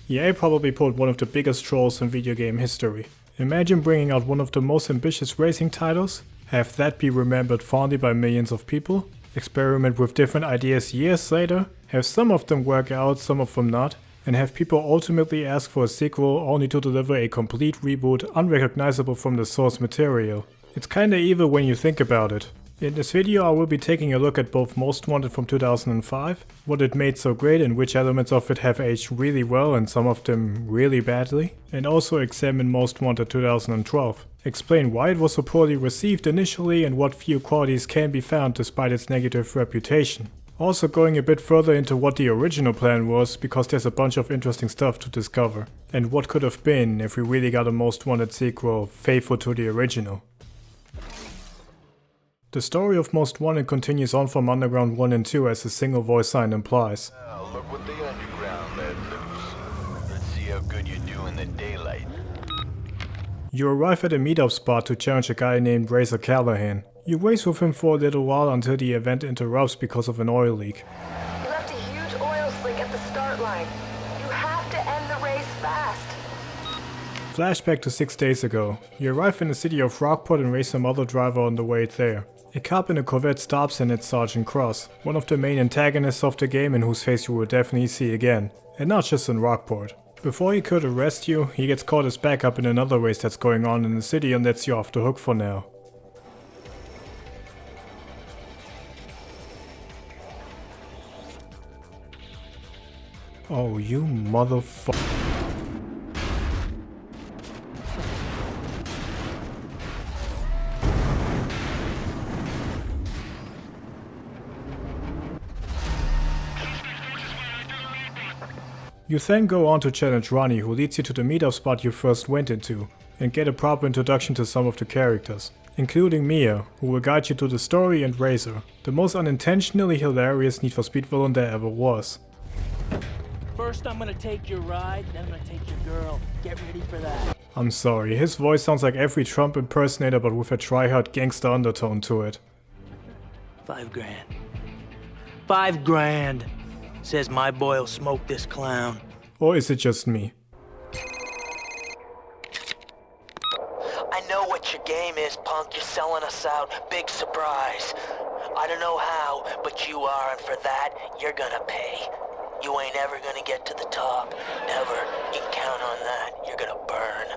EA probably pulled one of the biggest trolls in video game history. Imagine bringing out one of the most ambitious racing titles, have that be remembered fondly by millions of people, experiment with different ideas years later, have some of them work out, some of them not, and have people ultimately ask for a sequel only to deliver a complete reboot unrecognizable from the source material. It's kinda evil when you think about it. In this video I will be taking a look at both Most Wanted from 2005, what it made so great and which elements of it have aged really well and some of them really badly, and also examine Most Wanted 2012. Explain why it was so poorly received initially and what few qualities can be found despite its negative reputation. Also going a bit further into what the original plan was, because there's a bunch of interesting stuff to discover, and what could have been if we really got a Most Wanted sequel faithful to the original. The story of Most Wanted continues on from Underground 1 and 2 as the single voice line implies. Now look what the underground let loose. Let's see how good you do in the daylight. You arrive at a meetup spot to challenge a guy named Razor Callahan. You race with him for a little while until the event interrupts because of an oil leak. You left a huge oil slick at the start line. You have to end the race fast. Flashback to 6 days ago. You arrive in the city of Rockport and race some other driver on the way there. A cop in a Corvette stops and it's Sergeant Cross, one of the main antagonists of the game and whose face you will definitely see again, and not just in Rockport. Before he could arrest you, he gets caught as backup in another race that's going on in the city and lets you off the hook for now. Oh, you motherfucker. You then go on to challenge Ronnie, who leads you to the meetup spot you first went into, and get a proper introduction to some of the characters, including Mia, who will guide you to the story, and Razor, the most unintentionally hilarious Need for Speed villain there ever was. First I'm gonna take your ride, then I'm gonna take your girl. Get ready for that. I'm sorry, his voice sounds like every Trump impersonator but with a try-hard gangster undertone to it. $5 grand. $5 grand! Says my boy'll smoke this clown. Or is it just me? I know what your game is, punk. You're selling us out. Big surprise. I don't know how, but you are, and for that, you're gonna pay. You ain't ever gonna get to the top. Never. You can count on that. You're gonna burn.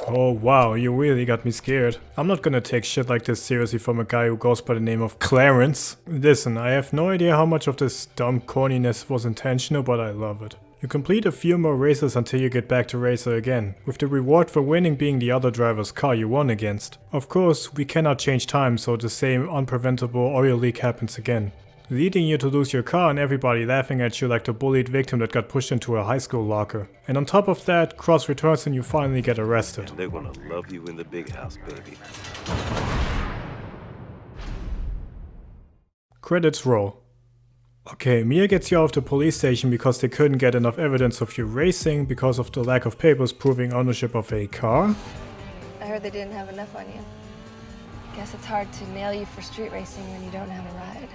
Oh wow, you really got me scared. I'm not gonna take shit like this seriously from a guy who goes by the name of Clarence. Listen, I have no idea how much of this dumb corniness was intentional, but I love it. You complete a few more races until you get back to Racer again, with the reward for winning being the other driver's car you won against. Of course, we cannot change time, so the same unpreventable oil leak happens again, leading you to lose your car and everybody laughing at you like the bullied victim that got pushed into a high school locker. And on top of that, Cross returns and you finally get arrested. They're gonna love you in the big house, baby. Credits roll. Okay, Mia gets you out of the police station because they couldn't get enough evidence of you racing because of the lack of papers proving ownership of a car. I heard they didn't have enough on you. Guess it's hard to nail you for street racing when you don't have a ride.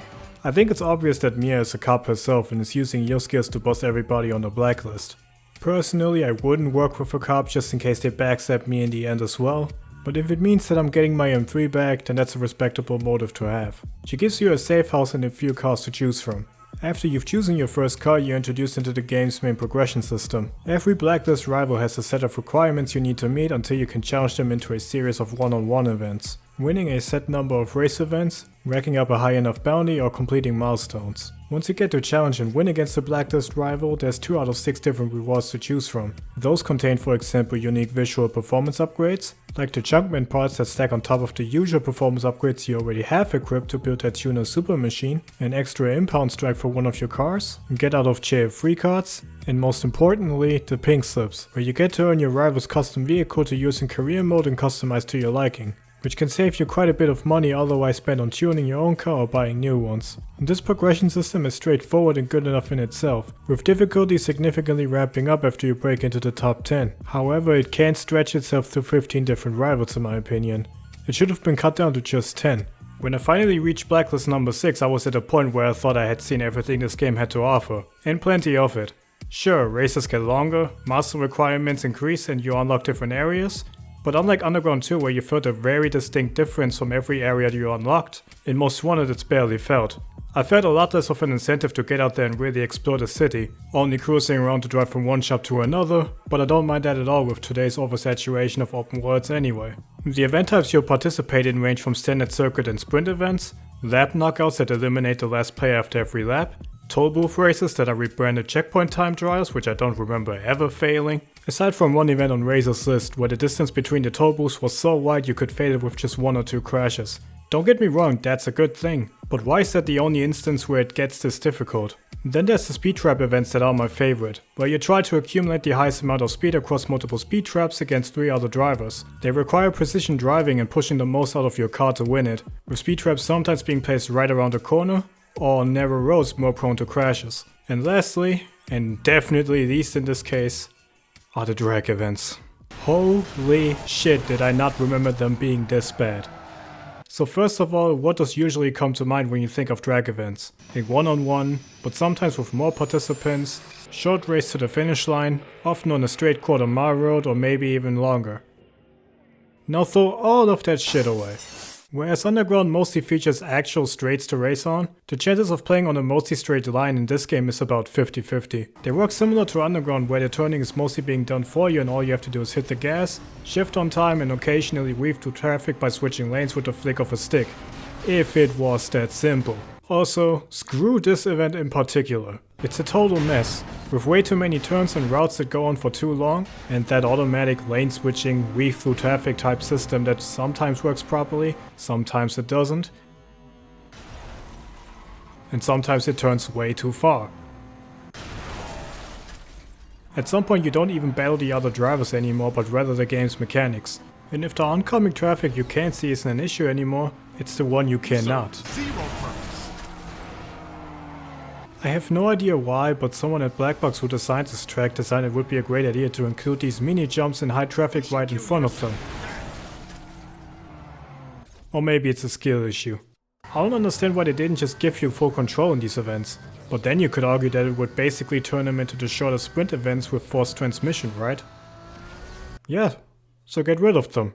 I think it's obvious that Mia is a cop herself and is using your skills to bust everybody on the blacklist. Personally, I wouldn't work with a cop just in case they backstab me in the end as well, but if it means that I'm getting my M3 back, then that's a respectable motive to have. She gives you a safe house and a few cars to choose from. After you've chosen your first car, you're introduced into the game's main progression system. Every blacklist rival has a set of requirements you need to meet until you can challenge them into a series of one-on-one events, winning a set number of race events, racking up a high enough bounty, or completing milestones. Once you get to challenge and win against the blacklist rival, there's 2 out of 6 different rewards to choose from. Those contain, for example, unique visual performance upgrades, like the Junkman parts that stack on top of the usual performance upgrades you already have equipped to build that tuner super machine, an extra impound strike for one of your cars, get out of jail free cards, and most importantly, the pink slips, where you get to earn your rival's custom vehicle to use in career mode and customize to your liking, which can save you quite a bit of money otherwise spent on tuning your own car or buying new ones. And this progression system is straightforward and good enough in itself, with difficulty significantly ramping up after you break into the top 10. However, it can't stretch itself to 15 different rivals in my opinion. It should have been cut down to just 10. When I finally reached Blacklist number 6, I was at a point where I thought I had seen everything this game had to offer, and plenty of it. Sure, races get longer, master requirements increase and you unlock different areas, but unlike Underground 2 where you felt a very distinct difference from every area you unlocked, in Most Wanted it's barely felt. I felt a lot less of an incentive to get out there and really explore the city, only cruising around to drive from one shop to another, but I don't mind that at all with today's oversaturation of open worlds anyway. The event types you'll participate in range from standard circuit and sprint events, lap knockouts that eliminate the last player after every lap, toll booth races that are rebranded checkpoint time trials which I don't remember ever failing, aside from one event on Razor's list where the distance between the toll booths was so wide you could fail it with just 1 or 2 crashes. Don't get me wrong, that's a good thing, but why is that the only instance where it gets this difficult? Then there's the speed trap events that are my favorite, where you try to accumulate the highest amount of speed across multiple speed traps against 3 other drivers. They require precision driving and pushing the most out of your car to win it, with speed traps sometimes being placed right around the corner, or on narrow roads more prone to crashes. And lastly, and definitely least in this case, are the drag events. Holy shit, did I not remember them being this bad. So first of all, what does usually come to mind when you think of drag events? A one-on-one, but sometimes with more participants, short race to the finish line, often on a straight quarter-mile road or maybe even longer. Now throw all of that shit away. Whereas Underground mostly features actual straights to race on, the chances of playing on a mostly straight line in this game is about 50-50. They work similar to Underground where the turning is mostly being done for you and all you have to do is hit the gas, shift on time and occasionally weave through traffic by switching lanes with the flick of a stick. If it was that simple. Also, screw this event in particular. It's a total mess, with way too many turns and routes that go on for too long, and that automatic lane switching, weave through traffic type system that sometimes works properly, sometimes it doesn't, and sometimes it turns way too far. At some point you don't even battle the other drivers anymore, but rather the game's mechanics. And if the oncoming traffic you can't see isn't an issue anymore, it's the one you cannot. I have no idea why, but someone at Blackbox who designed this track decided it would be a great idea to include these mini jumps in high traffic right in front of them. Or maybe it's a skill issue. I don't understand why they didn't just give you full control in these events, but then you could argue that it would basically turn them into the shorter sprint events with forced transmission, right? Yeah, so get rid of them.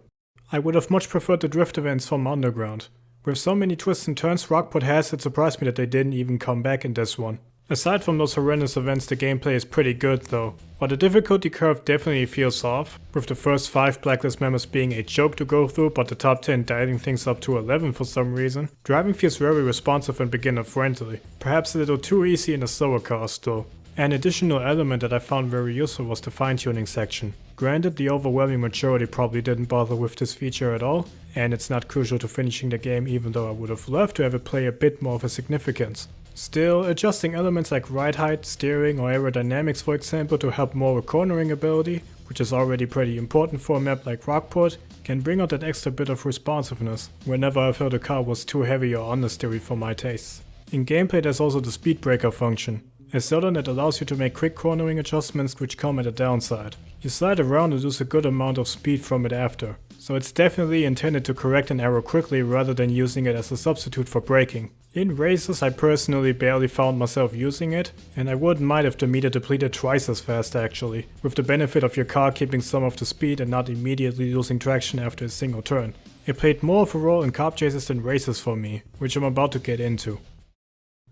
I would have much preferred the drift events from Underground. With so many twists and turns Rockport has, it surprised me that they didn't even come back in this one. Aside from those horrendous events, the gameplay is pretty good though, but the difficulty curve definitely feels off, with the first 5 Blacklist members being a joke to go through but the top 10 dialing things up to 11 for some reason. Driving feels very responsive and beginner friendly, perhaps a little too easy in the slower cars though. An additional element that I found very useful was the fine-tuning section. Granted, the overwhelming majority probably didn't bother with this feature at all, and it's not crucial to finishing the game even though I would have loved to have it play a bit more of a significance. Still, adjusting elements like ride height, steering or aerodynamics for example to help more with cornering ability, which is already pretty important for a map like Rockport, can bring out that extra bit of responsiveness whenever I felt a car was too heavy or understeery for my tastes. In gameplay there's also the speedbreaker function. A sudden that allows you to make quick cornering adjustments which come at a downside. You slide around and lose a good amount of speed from it after, so it's definitely intended to correct an error quickly rather than using it as a substitute for braking. In races I personally barely found myself using it, and I wouldn't mind if the meter depleted twice as fast actually, with the benefit of your car keeping some of the speed and not immediately losing traction after a single turn. It played more of a role in cop chases than races for me, which I'm about to get into.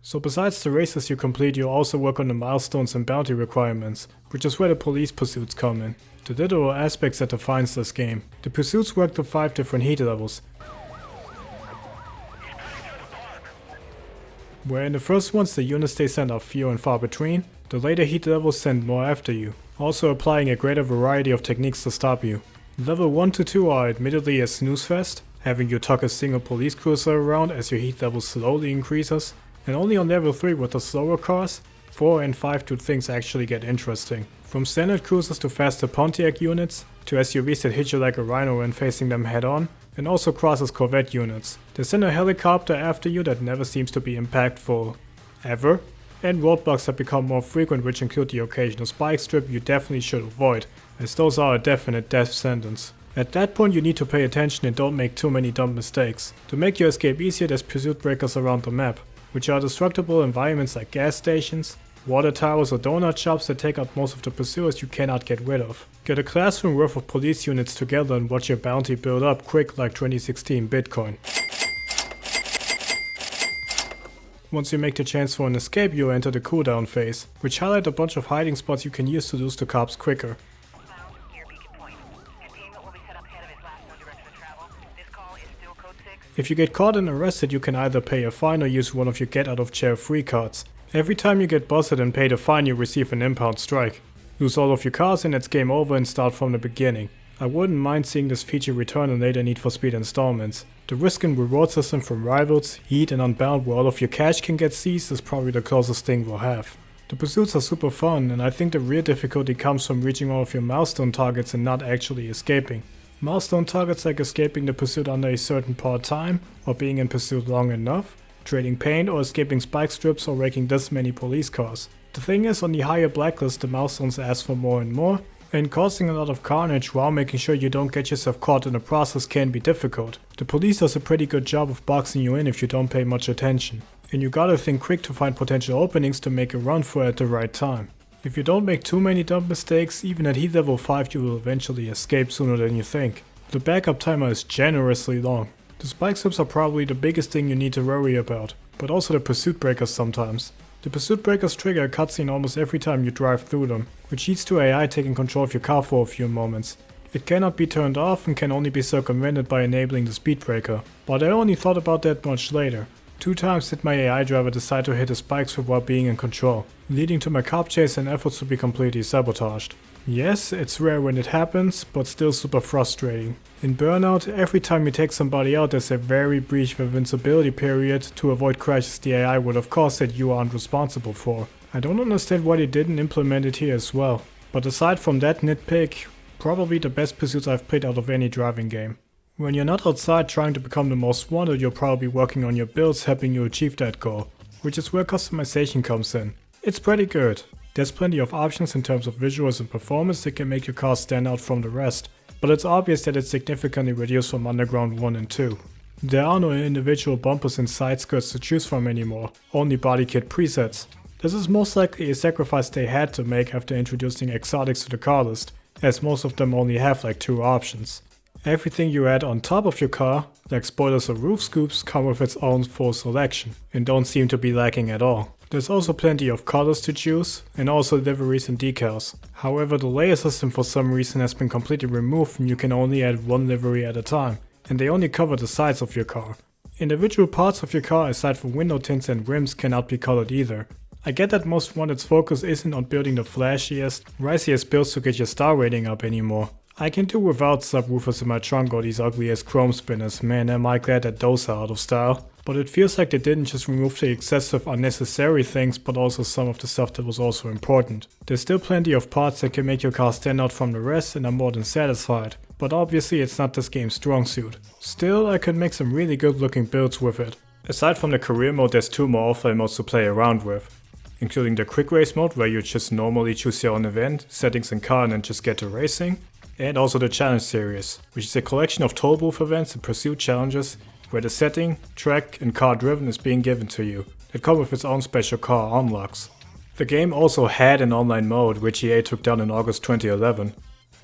So besides the races you complete, you also work on the milestones and bounty requirements, which is where the police pursuits come in. The literal aspects that defines this game. The pursuits work to 5 different heat levels, where in the first ones the units they send are few and far between, the later heat levels send more after you, also applying a greater variety of techniques to stop you. Level 1 to 2 are admittedly a snooze fest, having you tug a single police cruiser around as your heat level slowly increases, and only on level 3 with the slower cars, 4 and 5 do things actually get interesting. From standard cruisers to faster Pontiac units, to SUVs that hit you like a rhino when facing them head on, and also crosses Corvette units. They send a helicopter after you that never seems to be impactful, ever, and roadblocks that become more frequent which include the occasional spike strip you definitely should avoid, as those are a definite death sentence. At that point you need to pay attention and don't make too many dumb mistakes. To make your escape easier there's pursuit breakers around the map, which are destructible environments like gas stations, water towers or donut shops that take out most of the pursuers you cannot get rid of. Get a classroom worth of police units together and watch your bounty build up quick like 2016 Bitcoin. Once you make the chance for an escape, you'll enter the cooldown phase, which highlight a bunch of hiding spots you can use to lose the cops quicker. If you get caught and arrested, you can either pay a fine or use one of your get out of jail free cards. Every time you get busted and pay the fine, you receive an impound strike. Lose all of your cars and it's game over and start from the beginning. I wouldn't mind seeing this feature return in later Need for Speed installments. The risk and reward system from Rivals, Heat and Unbound where all of your cash can get seized is probably the closest thing we'll have. The pursuits are super fun and I think the real difficulty comes from reaching all of your milestone targets and not actually escaping. Milestone targets like escaping the pursuit under a certain part time, or being in pursuit long enough, trading paint or escaping spike strips or wrecking this many police cars. The thing is, on the higher blacklist the milestones ask for more and more, and causing a lot of carnage while making sure you don't get yourself caught in the process can be difficult. The police does a pretty good job of boxing you in if you don't pay much attention, and you gotta think quick to find potential openings to make a run for it at the right time. If you don't make too many dumb mistakes, even at heat level 5 you will eventually escape sooner than you think. The backup timer is generously long. The spike strips are probably the biggest thing you need to worry about, but also the pursuit breakers sometimes. The pursuit breakers trigger a cutscene almost every time you drive through them, which leads to AI taking control of your car for a few moments. It cannot be turned off and can only be circumvented by enabling the speedbreaker, but I only thought about that much later. 2 times did my AI driver decide to hit a spike strip while being in control, leading to my cop chase and efforts to be completely sabotaged. Yes, it's rare when it happens, but still super frustrating. In Burnout, every time you take somebody out there's a very brief invincibility period to avoid crashes the AI would have caused that you aren't responsible for. I don't understand why they didn't implement it here as well. But aside from that nitpick, probably the best pursuits I've played out of any driving game. When you're not outside trying to become the most wanted, you're probably working on your builds helping you achieve that goal, which is where customization comes in. It's pretty good. There's plenty of options in terms of visuals and performance that can make your car stand out from the rest, but it's obvious that it's significantly reduced from Underground 1 and 2. There are no individual bumpers and side skirts to choose from anymore, only body kit presets. This is most likely a sacrifice they had to make after introducing exotics to the car list, as most of them only have like 2 options. Everything you add on top of your car, like spoilers or roof scoops, come with its own full selection, and don't seem to be lacking at all. There's also plenty of colors to choose, and also liveries and decals. However, the layer system for some reason has been completely removed and you can only add 1 livery at a time, and they only cover the sides of your car. Individual parts of your car aside from window tints and rims cannot be colored either. I get that most Wanted's focus isn't on building the flashiest, riciest builds to get your star rating up anymore. I can do without subwoofers in my trunk or these ugly ass chrome spinners, man am I glad that those are out of style. But it feels like they didn't just remove the excessive unnecessary things but also some of the stuff that was also important. There's still plenty of parts that can make your car stand out from the rest and I'm more than satisfied, but obviously it's not this game's strong suit. Still, I could make some really good looking builds with it. Aside from the career mode, there's 2 more offline modes to play around with, including the quick race mode where you just normally choose your own event, settings and car and then just get to racing, and also the challenge series, which is a collection of toll booth events and pursuit challenges where the setting, track and car driven is being given to you, that come with its own special car unlocks. The game also had an online mode, which EA took down in August 2011.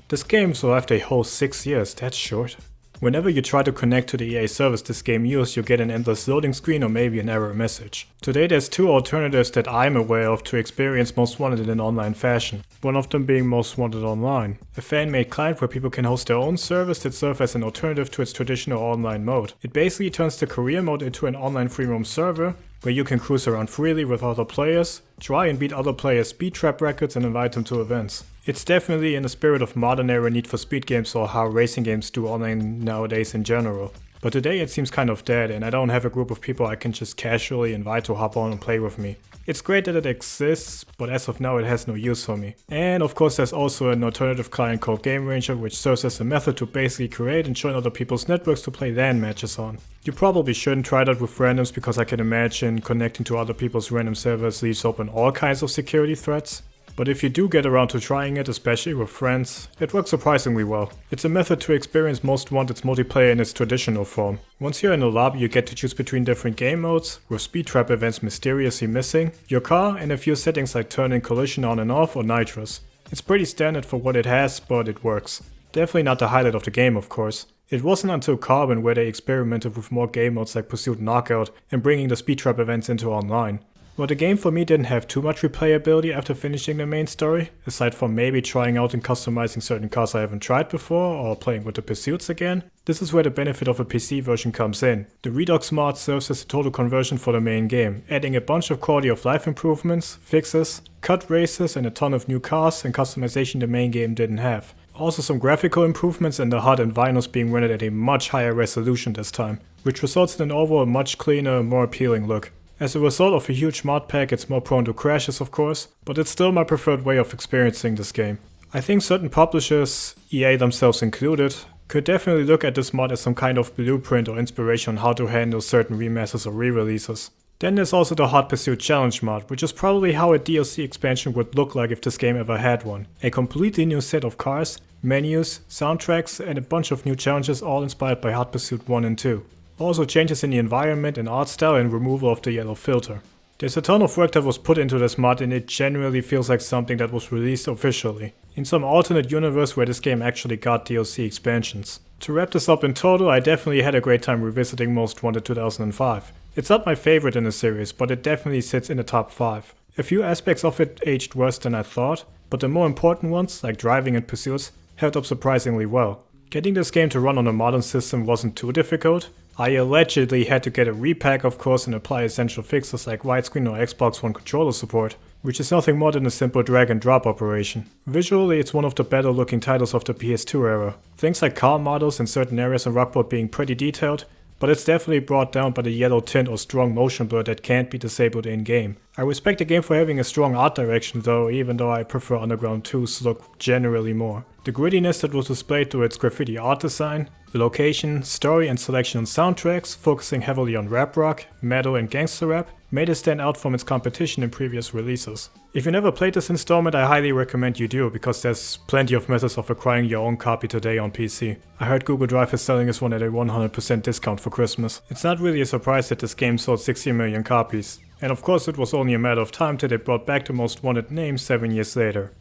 This game survived a whole 6 years, that's short. Whenever you try to connect to the EA service this game used, you get an endless loading screen or maybe an error message. Today there's 2 alternatives that I'm aware of to experience Most Wanted in an online fashion, one of them being Most Wanted Online, a fan-made client where people can host their own servers that serve as an alternative to its traditional online mode. It basically turns the career mode into an online free roam server, where you can cruise around freely with other players, try and beat other players' speed trap records and invite them to events. It's definitely in the spirit of modern era Need for Speed games or how racing games do online nowadays in general. But today it seems kind of dead and I don't have a group of people I can just casually invite to hop on and play with me. It's great that it exists, but as of now it has no use for me. And of course there's also an alternative client called Game Ranger which serves as a method to basically create and join other people's networks to play LAN matches on. You probably shouldn't try that with randoms because I can imagine connecting to other people's random servers leaves open all kinds of security threats. but if you do get around to trying it, especially with friends, it works surprisingly well. It's a method to experience Most Wanted's multiplayer in its traditional form. Once you're in a lobby, you get to choose between different game modes, with speed trap events mysteriously missing, your car, and a few settings like turning collision on and off or nitrous. It's pretty standard for what it has, but it works. Definitely not the highlight of the game, of course. It wasn't until Carbon where they experimented with more game modes like Pursuit Knockout and bringing the speed trap events into online. But the game for me didn't have too much replayability after finishing the main story, aside from maybe trying out and customizing certain cars I haven't tried before or playing with the pursuits again. This is where the benefit of a PC version comes in. The Redux mod serves as a total conversion for the main game, adding a bunch of quality of life improvements, fixes, cut races and a ton of new cars and customization the main game didn't have. Also some graphical improvements and the HUD and vinyls being rendered at a much higher resolution this time, which results in an overall much cleaner, more appealing look. As a result of a huge mod pack, it's more prone to crashes of course, but it's still my preferred way of experiencing this game. I think certain publishers, EA themselves included, could definitely look at this mod as some kind of blueprint or inspiration on how to handle certain remasters or re-releases. Then there's also the Hot Pursuit Challenge mod, which is probably how a DLC expansion would look like if this game ever had one. A completely new set of cars, menus, soundtracks and a bunch of new challenges all inspired by Hot Pursuit 1 and 2. Also changes in the environment and art style and removal of the yellow filter. There's a ton of work that was put into this mod and it genuinely feels like something that was released officially, in some alternate universe where this game actually got DLC expansions. To wrap this up in total, I definitely had a great time revisiting Most Wanted 2005. It's not my favorite in the series, but it definitely sits in the top 5. A few aspects of it aged worse than I thought, but the more important ones, like driving and pursuits, held up surprisingly well. Getting this game to run on a modern system wasn't too difficult. I allegedly had to get a repack of course and apply essential fixes like widescreen or Xbox One controller support, which is nothing more than a simple drag and drop operation. Visually it's one of the better looking titles of the PS2 era. Things like car models and certain areas in Rockport being pretty detailed, but it's definitely brought down by the yellow tint or strong motion blur that can't be disabled in-game. I respect the game for having a strong art direction though, even though I prefer Underground 2's look generally more. The grittiness that was displayed through its graffiti art design, the location, story and selection on soundtracks, focusing heavily on rap rock, metal and gangster rap, made it stand out from its competition in previous releases. If you never played this installment, I highly recommend you do, because there's plenty of methods of acquiring your own copy today on PC. I heard Google Drive is selling this one at a 100% discount for Christmas. It's not really a surprise that this game sold 60 million copies. And of course it was only a matter of time till they brought back the Most Wanted name 7 years later.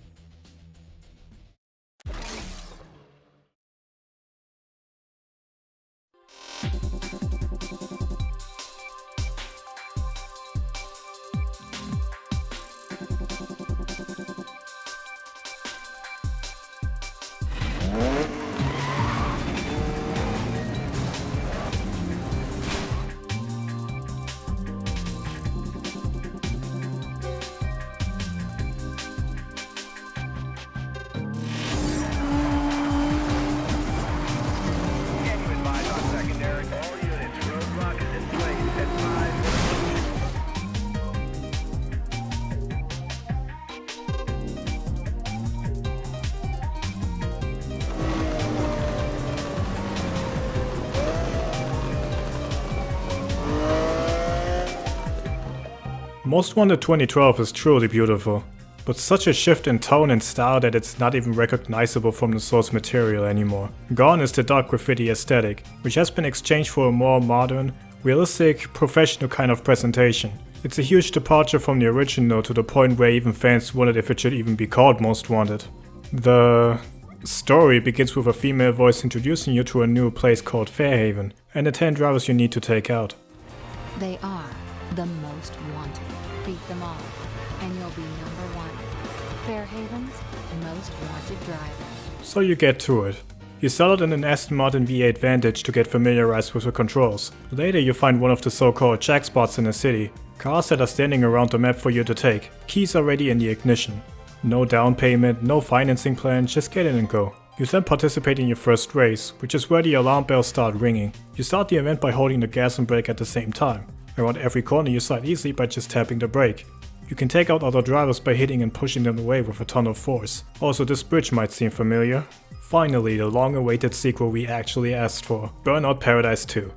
Most Wanted 2012 is truly beautiful, but such a shift in tone and style that it's not even recognizable from the source material anymore. Gone is the dark graffiti aesthetic, which has been exchanged for a more modern, realistic, professional kind of presentation. It's a huge departure from the original to the point where even fans wondered if it should even be called Most Wanted. The story begins with a female voice introducing you to a new place called Fairhaven, and the 10 drivers you need to take out. They are the most wanted. Beat them all, and you'll be number 1. Fairhaven's most wanted driver. So you get to it. You start out in an Aston Martin V8 Vantage to get familiarized with the controls. Later you find one of the so-called jack spots in the city. Cars that are standing around the map for you to take. Keys already in the ignition. No down payment, no financing plan, just get in and go. You then participate in your first race, which is where the alarm bells start ringing. You start the event by holding the gas and brake at the same time. Around every corner you slide easily by just tapping the brake. You can take out other drivers by hitting and pushing them away with a ton of force. Also, this bridge might seem familiar. Finally, the long-awaited sequel we actually asked for, Burnout Paradise 2.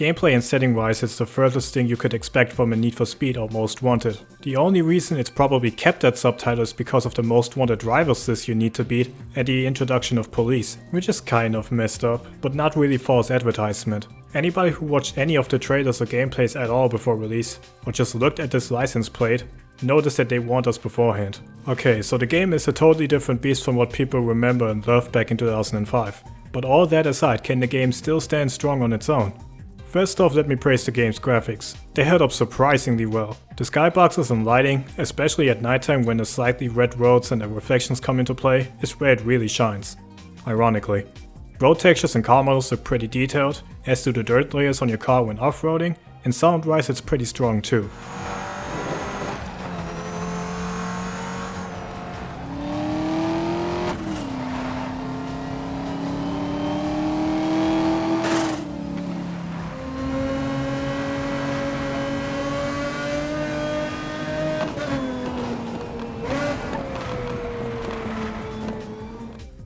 Gameplay and setting wise, it's the furthest thing you could expect from a Need for Speed or Most Wanted. The only reason it's probably kept that subtitle is because of the Most Wanted drivers list you need to beat and the introduction of police, which is kind of messed up, but not really false advertisement. Anybody who watched any of the trailers or gameplays at all before release, or just looked at this license plate, noticed that they warned us beforehand. Okay, so the game is a totally different beast from what people remember and loved back in 2005. But all that aside, can the game still stand strong on its own? First off, let me praise the game's graphics. They held up surprisingly well. The skyboxes and lighting, especially at nighttime when the slightly red roads and the reflections come into play, is where it really shines. Ironically. Road textures and car models look pretty detailed, as do the dirt layers on your car when off-roading, and sound-wise it's pretty strong too.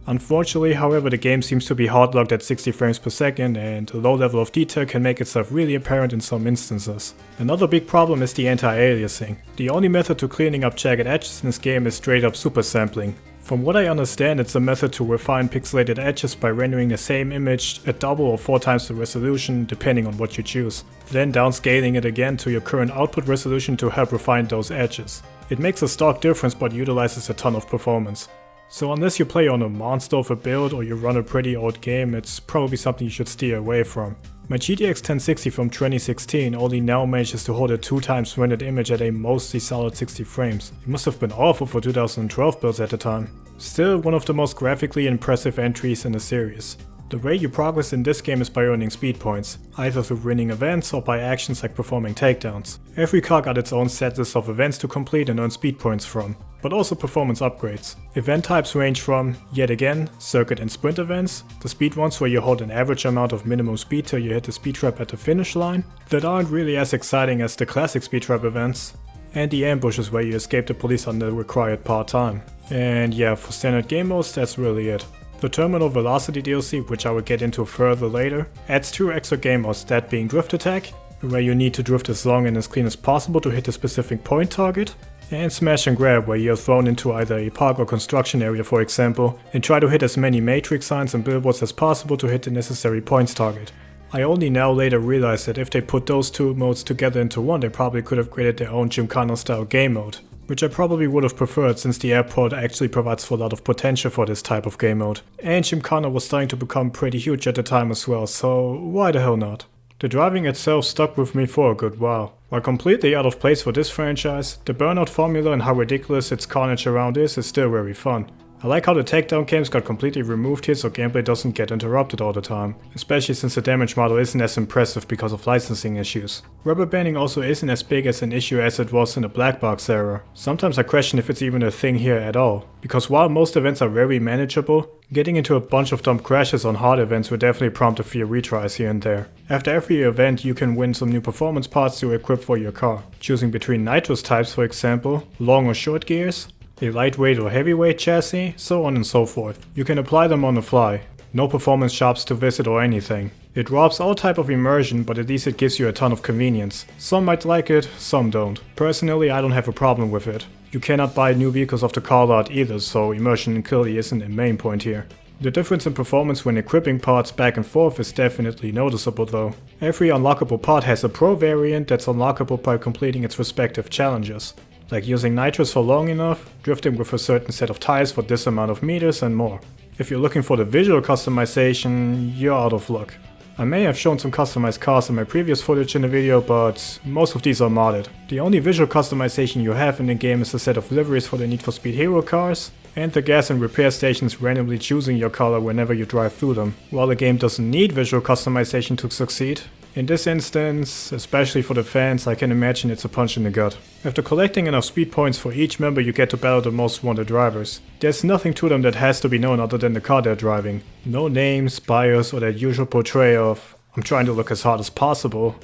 Unfortunately, however, the game seems to be hard-locked at 60 frames per second, and the low level of detail can make itself really apparent in some instances. Another big problem is the anti-aliasing. The only method to cleaning up jagged edges in this game is straight up super sampling. From what I understand, it's a method to refine pixelated edges by rendering the same image at double or 4 times the resolution depending on what you choose. Then downscaling it again to your current output resolution to help refine those edges. It makes a stark difference but utilizes a ton of performance. So unless you play on a monster of a build or you run a pretty old game, it's probably something you should steer away from. My GTX 1060 from 2016 only now manages to hold a 2 times rendered image at a mostly solid 60 frames. It must have been awful for 2012 builds at the time. Still one of the most graphically impressive entries in the series. The way you progress in this game is by earning speed points, either through winning events or by actions like performing takedowns. Every car got its own set list of events to complete and earn speed points from, but also performance upgrades. Event types range from, yet again, circuit and sprint events, the speed ones where you hold an average amount of minimum speed till you hit the speed trap at the finish line, that aren't really as exciting as the classic speed trap events, and the ambushes where you escape the police on the required part time. And yeah, for standard game modes, that's really it. The Terminal Velocity DLC, which I will get into further later, adds 2 extra game modes, that being Drift Attack, where you need to drift as long and as clean as possible to hit a specific point target, and Smash and Grab, where you're thrown into either a park or construction area for example, and try to hit as many matrix signs and billboards as possible to hit the necessary points target. I only now later realized that if they put those 2 modes together into one, they probably could have created their own Gymkhana style game mode. Which I probably would have preferred since the airport actually provides for a lot of potential for this type of game mode. And Gymkhana was starting to become pretty huge at the time as well, so why the hell not? The driving itself stuck with me for a good while. While completely out of place for this franchise, the Burnout formula and how ridiculous its carnage around is still very fun. I like how the takedown cams got completely removed here so gameplay doesn't get interrupted all the time, especially since the damage model isn't as impressive because of licensing issues. Rubber banding also isn't as big as an issue as it was in the black box era. Sometimes I question if it's even a thing here at all, because while most events are very manageable, getting into a bunch of dumb crashes on hard events would definitely prompt a few retries here and there. After every event you can win some new performance parts to equip for your car, choosing between nitrous types for example, long or short gears, a lightweight or heavyweight chassis, so on and so forth. You can apply them on the fly. No performance shops to visit or anything. It robs all type of immersion, but at least it gives you a ton of convenience. Some might like it, some don't. Personally, I don't have a problem with it. You cannot buy new vehicles off the car lot either, so immersion clearly isn't the main point here. The difference in performance when equipping parts back and forth is definitely noticeable though. Every unlockable part has a pro variant that's unlockable by completing its respective challenges. Like using nitrous for long enough, drifting with a certain set of tires for this amount of meters and more. If you're looking for the visual customization, you're out of luck. I may have shown some customized cars in my previous footage in the video, but most of these are modded. The only visual customization you have in the game is a set of liveries for the Need for Speed Hero cars, and the gas and repair stations randomly choosing your color whenever you drive through them. While the game doesn't need visual customization to succeed, in this instance, especially for the fans, I can imagine it's a punch in the gut. After collecting enough speed points for each member, you get to battle the most wanted drivers. There's nothing to them that has to be known other than the car they're driving. No names, bios, or that usual portrayal of I'm trying to look as hard as possible,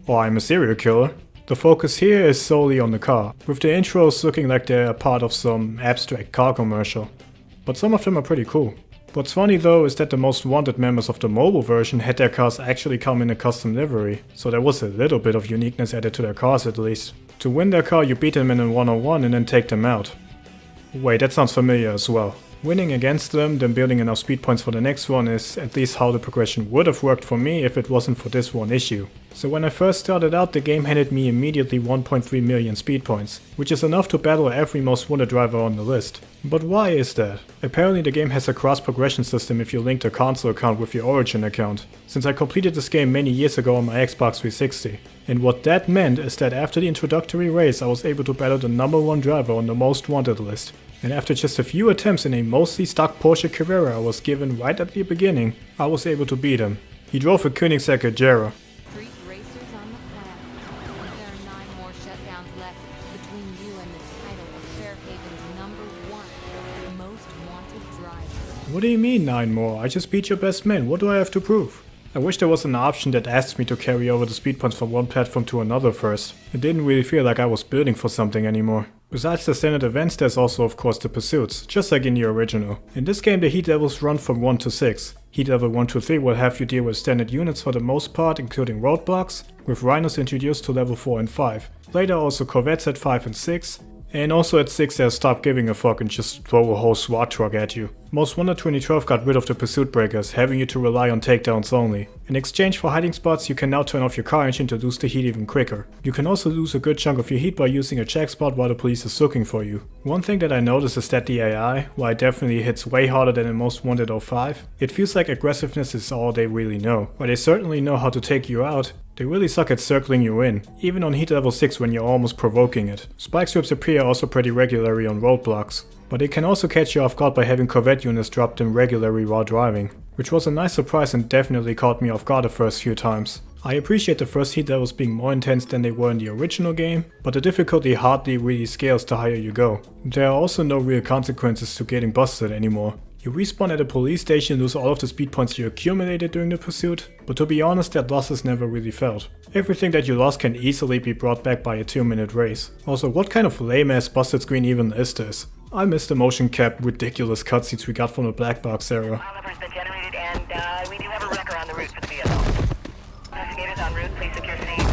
or I'm a serial killer. The focus here is solely on the car, with the intros looking like they're a part of some abstract car commercial. But some of them are pretty cool. What's funny though is that the Most Wanted members of the mobile version had their cars actually come in a custom livery, so there was a little bit of uniqueness added to their cars at least. To win their car you beat them in a 1-on-1 and then take them out. Wait, that sounds familiar as well. Winning against them, then building enough speed points for the next one is at least how the progression would have worked for me if it wasn't for this one issue. So when I first started out, the game handed me immediately 1.3 million speed points, which is enough to battle every most wanted driver on the list. But why is that? Apparently the game has a cross progression system if you link the console account with your Origin account, since I completed this game many years ago on my Xbox 360. And what that meant is that after the introductory race I was able to battle the #1 driver on the Most Wanted list. And after just a few attempts in a mostly stock Porsche Carrera I was given right at the beginning, I was able to beat him. He drove a Koenigsegg Jera. Street racers on the planet. There are 9 more shutdowns left between you and the title of Fairhaven's #1 most wanted driver. What do you mean 9 more? I just beat your best man, what do I have to prove? I wish there was an option that asked me to carry over the speed points from one platform to another first. It didn't really feel like I was building for something anymore. Besides the standard events, there's also of course the pursuits, just like in the original. In this game the heat levels run from 1 to 6. Heat level 1 to 3 will have you deal with standard units for the most part, including roadblocks, with rhinos introduced to level 4 and 5. Later also corvettes at 5 and 6. And also at 6 they'll stop giving a fuck and just throw a whole SWAT truck at you. Most Wanted 2012 got rid of the pursuit breakers, having you to rely on takedowns only. In exchange for hiding spots you can now turn off your car engine to lose the heat even quicker. You can also lose a good chunk of your heat by using a check spot while the police is looking for you. One thing that I noticed is that the AI, while it definitely hits way harder than in Most Wanted 05, it feels like aggressiveness is all they really know. While they certainly know how to take you out, they really suck at circling you in, even on heat level 6 when you're almost provoking it. Spike strips appear also pretty regularly on roadblocks, but they can also catch you off guard by having corvette units dropped in regularly while driving, which was a nice surprise and definitely caught me off guard the first few times. I appreciate the first heat levels being more intense than they were in the original game, but the difficulty hardly really scales the higher you go. There are also no real consequences to getting busted anymore. You respawn at a police station and lose all of the speed points you accumulated during the pursuit, but to be honest that loss is never really felt. Everything that you lost can easily be brought back by a 2-minute race. Also, what kind of lame ass busted screen even is this? I miss the motion cap ridiculous cutscenes we got from the black box era. Oliver's been generated and we do have a wrecker on the route for the vehicle. Investigators en route, please secure scene.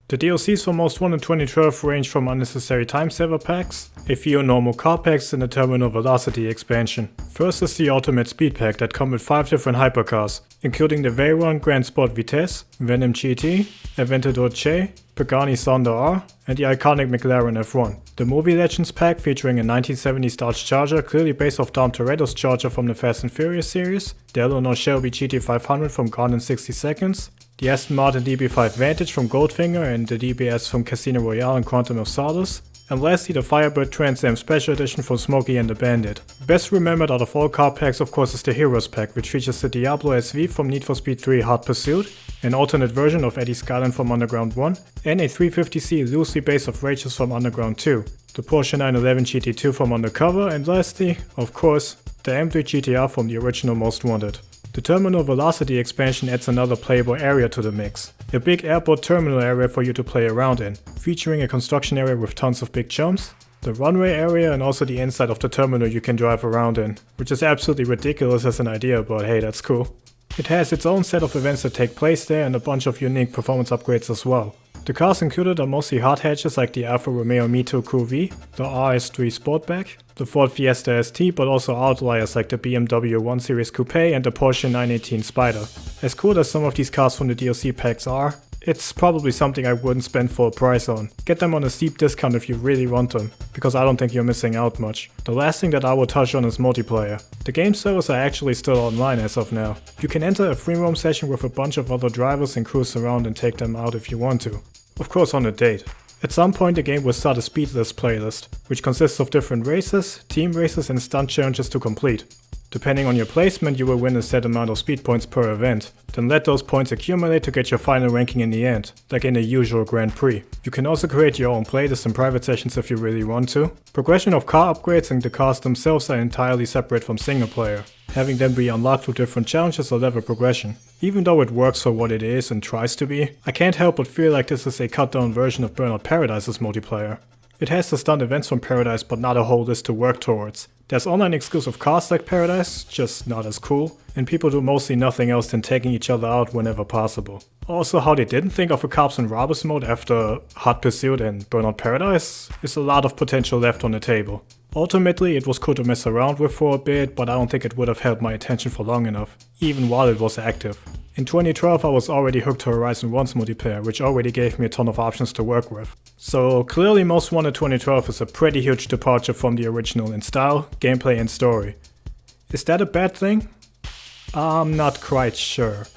The DLCs for Most Wanted 2012 range from unnecessary time saver packs, a few normal car packs and a terminal velocity expansion. First is the Ultimate Speed Pack that come with 5 different hypercars, including the Veyron Grand Sport Vitesse, Venom GT, Aventador Che, Pagani Zonda R, and the iconic McLaren F1. The Movie Legends pack featuring a 1970s Dodge Charger clearly based off Dom Toretto's Charger from the Fast and Furious series, the Eleanor Shelby GT500 from Gone in 60 Seconds, the Aston Martin DB5 Vantage from Goldfinger and the DBS from Casino Royale and Quantum of Solace, and lastly the Firebird Trans Am Special Edition from Smokey and the Bandit. Best remembered out of all car packs of course is the Heroes pack, which features the Diablo SV from Need for Speed 3 Hot Pursuit, an alternate version of Eddie Skyline from Underground 1, and a 350C loosely based off Rachel's from Underground 2, the Porsche 911 GT2 from Undercover, and lastly, of course, the M3 GTR from the original Most Wanted. The Terminal Velocity expansion adds another playable area to the mix. A big airport terminal area for you to play around in, featuring a construction area with tons of big jumps, the runway area and also the inside of the terminal you can drive around in, which is absolutely ridiculous as an idea, but hey, that's cool. It has its own set of events that take place there and a bunch of unique performance upgrades as well. The cars included are mostly hot hatches like the Alfa Romeo Mito Cool-V, the RS3 Sportback, the Ford Fiesta ST, but also outliers like the BMW 1 Series Coupe and the Porsche 918 Spider. As cool as some of these cars from the DLC packs are, it's probably something I wouldn't spend full price on. Get them on a steep discount if you really want them, because I don't think you're missing out much. The last thing that I will touch on is multiplayer. The game servers are actually still online as of now. You can enter a free roam session with a bunch of other drivers and cruise around and take them out if you want to. Of course on a date. At some point the game will start a speedless playlist, which consists of different races, team races and stunt challenges to complete. Depending on your placement, you will win a set amount of speed points per event, then let those points accumulate to get your final ranking in the end, like in a usual Grand Prix. You can also create your own playlist and private sessions if you really want to. Progression of car upgrades and the cars themselves are entirely separate from single player, having them be unlocked through different challenges or level progression. Even though it works for what it is and tries to be, I can't help but feel like this is a cut down version of Burnout Paradise's multiplayer. It has the stunned events from Paradise but not a whole list to work towards. There's online exclusive cars like Paradise, just not as cool, and people do mostly nothing else than taking each other out whenever possible. Also, how they didn't think of a cops and robbers mode after Hot Pursuit and Burnout Paradise is a lot of potential left on the table. Ultimately, it was cool to mess around with for a bit, but I don't think it would have held my attention for long enough, even while it was active. In 2012 I was already hooked to Horizon 1's multiplayer, which already gave me a ton of options to work with. So clearly Most Wanted 2012 is a pretty huge departure from the original in style, gameplay and story. Is that a bad thing? I'm not quite sure.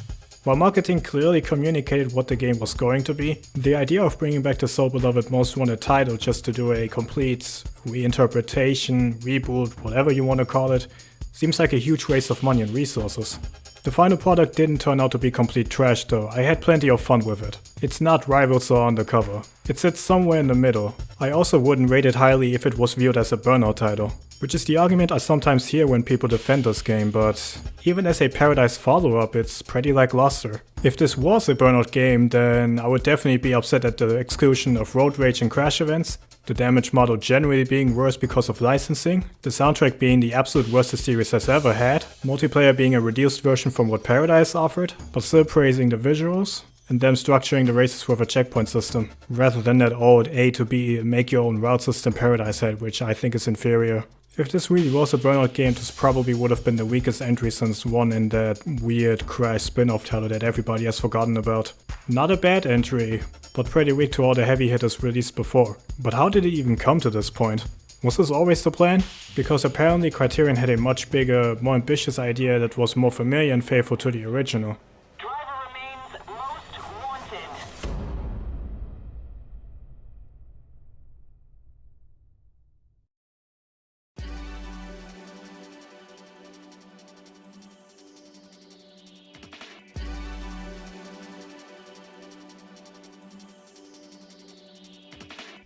While marketing clearly communicated what the game was going to be, the idea of bringing back the so beloved Most Wanted title just to do a complete reinterpretation, reboot, whatever you want to call it, seems like a huge waste of money and resources. The final product didn't turn out to be complete trash though, I had plenty of fun with it. It's not Rivals or Undercover. It sits somewhere in the middle. I also wouldn't rate it highly if it was viewed as a Burnout title, which is the argument I sometimes hear when people defend this game, but even as a Paradise follow-up, it's pretty lackluster. If this was a Burnout game, then I would definitely be upset at the exclusion of road rage and crash events, the damage model generally being worse because of licensing, the soundtrack being the absolute worst the series has ever had, multiplayer being a reduced version from what Paradise offered, but still praising the visuals, and them structuring the races with a checkpoint system, rather than that old A to B make your own route system Paradise had, which I think is inferior. If this really was a Burnout game, this probably would have been the weakest entry since one in that weird Crash spin-off title that everybody has forgotten about. Not a bad entry, but pretty weak to all the heavy hitters released before. But how did it even come to this point? Was this always the plan? Because apparently Criterion had a much bigger, more ambitious idea that was more familiar and faithful to the original. Driver remains most wanted.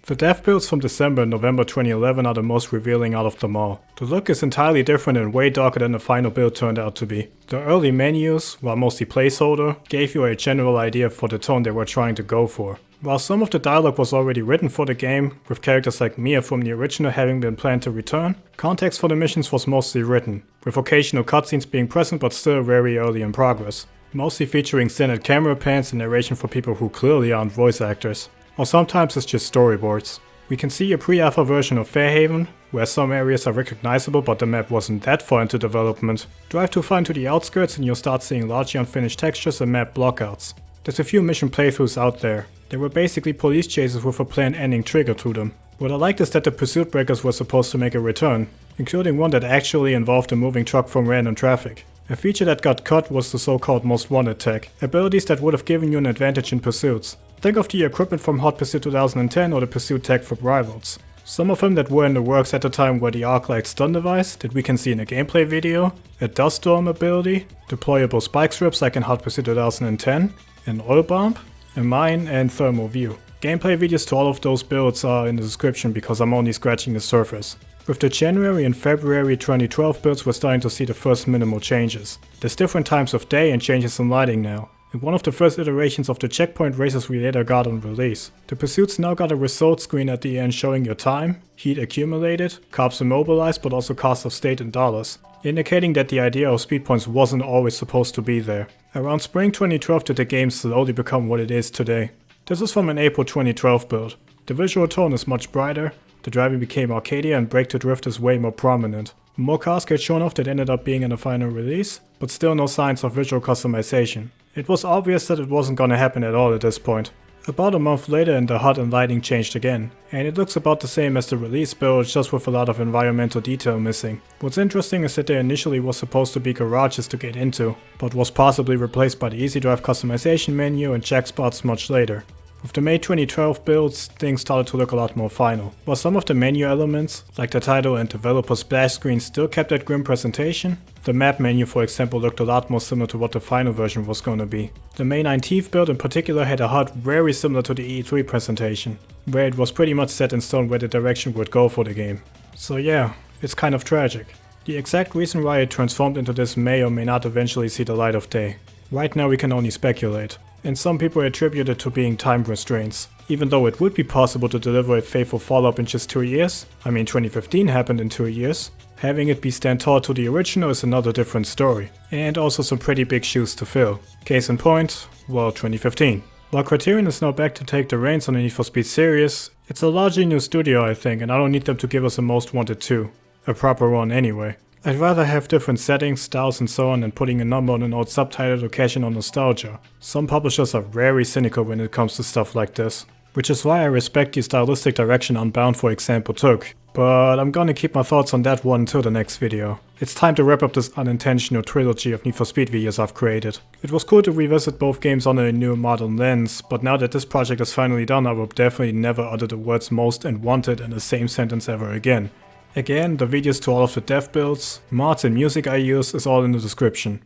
The dev builds from December and November 2011 are the most revealing out of them all. The look is entirely different and way darker than the final build turned out to be. The early menus, while mostly placeholder, gave you a general idea for the tone they were trying to go for. While some of the dialogue was already written for the game, with characters like Mia from the original having been planned to return, context for the missions was mostly written, with occasional cutscenes being present but still very early in progress, mostly featuring standard camera pans and narration for people who clearly aren't voice actors. Or sometimes it's just storyboards. We can see a pre-alpha version of Fairhaven, where some areas are recognizable but the map wasn't that far into development. Drive too far into the outskirts and you'll start seeing largely unfinished textures and map blockouts. There's a few mission playthroughs out there. They were basically police chases with a planned ending trigger to them. What I liked is that the pursuit breakers were supposed to make a return, including one that actually involved a moving truck from random traffic. A feature that got cut was the so-called Most Wanted tech, abilities that would have given you an advantage in pursuits. Think of the equipment from Hot Pursuit 2010 or the pursuit tech from Rivals. Some of them that were in the works at the time were the arc-light stun device that we can see in a gameplay video, a dust storm ability, deployable spike strips like in Hot Pursuit 2010, an oil bomb, a mine and thermal view. Gameplay videos to all of those builds are in the description because I'm only scratching the surface. With the January and February 2012 builds we're starting to see the first minimal changes. There's different times of day and changes in lighting now. In one of the first iterations of the checkpoint races we later got on release. The pursuits now got a result screen at the end showing your time, heat accumulated, cops immobilized but also cost of state in dollars, indicating that the idea of speed points wasn't always supposed to be there. Around spring 2012 did the game slowly become what it is today. This is from an April 2012 build. The visual tone is much brighter, the driving became arcadier and brake to drift is way more prominent. More cars get shown off that ended up being in the final release, but still no signs of visual customization. It was obvious that it wasn't gonna happen at all at this point. About a month later and the HUD and lighting changed again, and it looks about the same as the release build, just with a lot of environmental detail missing. What's interesting is that there initially was supposed to be garages to get into, but was possibly replaced by the Easy Drive customization menu and check spots much later. With the May 2012 builds, things started to look a lot more final. While some of the menu elements, like the title and developer splash screen, still kept that grim presentation, the map menu for example looked a lot more similar to what the final version was gonna be. The May 19th build in particular had a HUD very similar to the E3 presentation, where it was pretty much set in stone where the direction would go for the game. So yeah, it's kind of tragic. The exact reason why it transformed into this may or may not eventually see the light of day. Right now we can only speculate. And some people attribute it to being time restraints. Even though it would be possible to deliver a faithful follow-up in just 2 years, I mean 2015 happened in 2 years, having it be stand tall to the original is another different story. And also some pretty big shoes to fill. Case in point, well, 2015. While Criterion is now back to take the reins on the Need for Speed series, it's a largely new studio I think, and I don't need them to give us a Most Wanted 2. A proper one anyway. I'd rather have different settings, styles and so on than putting a number on an old subtitle to cash in on nostalgia. Some publishers are very cynical when it comes to stuff like this. Which is why I respect the stylistic direction Unbound for example took. But I'm gonna keep my thoughts on that one until the next video. It's time to wrap up this unintentional trilogy of Need for Speed videos I've created. It was cool to revisit both games under a new modern lens, but now that this project is finally done I will definitely never utter the words most and wanted in the same sentence ever again. Again, the videos to all of the dev builds, mods and music I use is all in the description.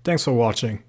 Thanks for watching.